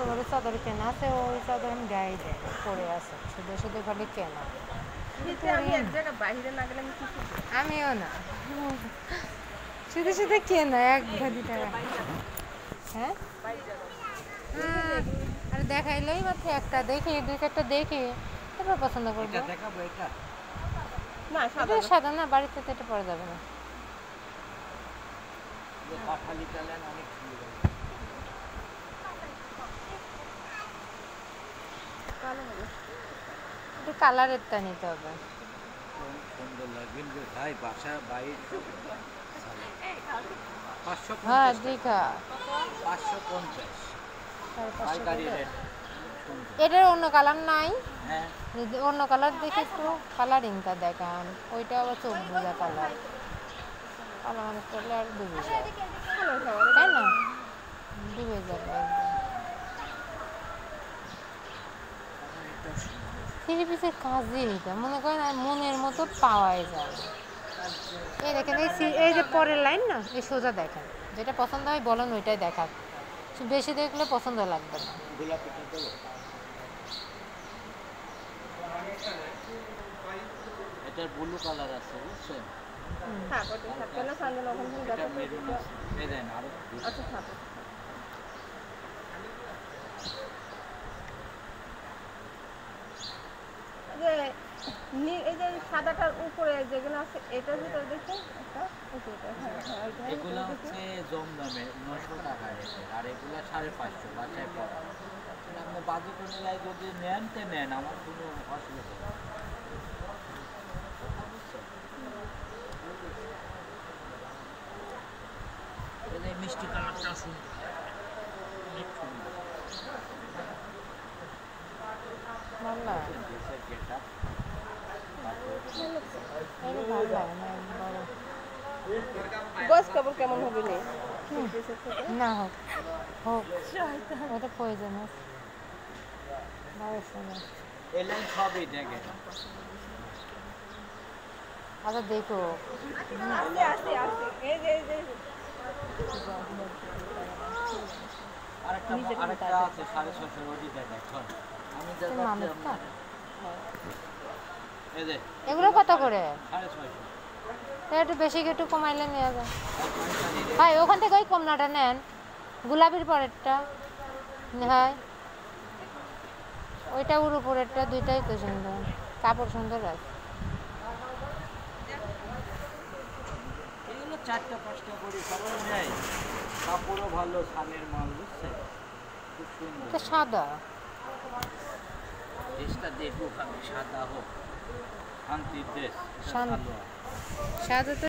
তোমার চাদর কেনা আছে, ওই চাদর আমি গায়ে দেয় পরে আছে, শুধু শুধু খালি কেনা। আমিও না, শুধু শুধু কেনা 1-2 টাকা। হ্যাঁ আর দেখাইলেই মাত্র একটা দেখি 2-4টা দেখি তারপর পছন্দ করবো। এটা সাদা না, বাড়িতে তো এটা পরা যাবে না। এটা কালারেরটা নিতে হবে। হ্যাঁ দীঘা 550। এটার অন্য কালার নাই? যদি অন্য কালার দেখে একটু কালারিংটা দেখান, ওইটা আবার চোখ বোঝা কালার। কালো মানুষ করলে আর ডুবে যায়, তাই না? ডুবে যাবে একদম। 3 পিসের কাজই নিতে মনে করেন আর মনের মতো পাওয়াই যায়। এই দেখেন, এই যে পরের লাইন না, এই সোজা দেখেন, যেটা পছন্দ হয় বলেন ওইটাই দেখান, বেশি দেখলে পছন্দ লাগবে না। এটার ব্লু কালার আছে বুঝছেন? এই যে সাদাটার উপরে যেগুলো আছে এটার ভিতরে দেখে একটা এগুলো হচ্ছে জমজমে 900 টাকা রেটে, আর এগুলো 550 বাসায় পড়া। আপনি বাজি করে যদি নেন তে নেন, আমার কোনো অসুবিধা নেই। এই মিষ্টি কালারটা সুন্দর, অনেক সুন্দর। গস কাপড় কেমন হবে না? হোক হোক, ওটা প্রয়োজন আছে। আচ্ছা দেখো, আরেকটা আছে 650 ওটি দেখেন। এগুলো কত করে? 650। একটু বেশি একটু কমাইলে নেওয়া যায় ভাই। ওখান থেকে ওই কমলাটা নেন, গোলাপির পরেরটা। হ্যাঁ ওইটা ওর উপরেরটা, দুইটাই তো সুন্দর, কাপড় সুন্দর আছে। এগুলো 4টা-5টা করে সবাই নেয়, কাপড়ও ভালো, সানের মাল বুঝছেন, খুব সুন্দর। এটা সাদা, ড্রেসটা দেখুক, আমি সাদা হোক, শান্তির ড্রেস, সাদা তো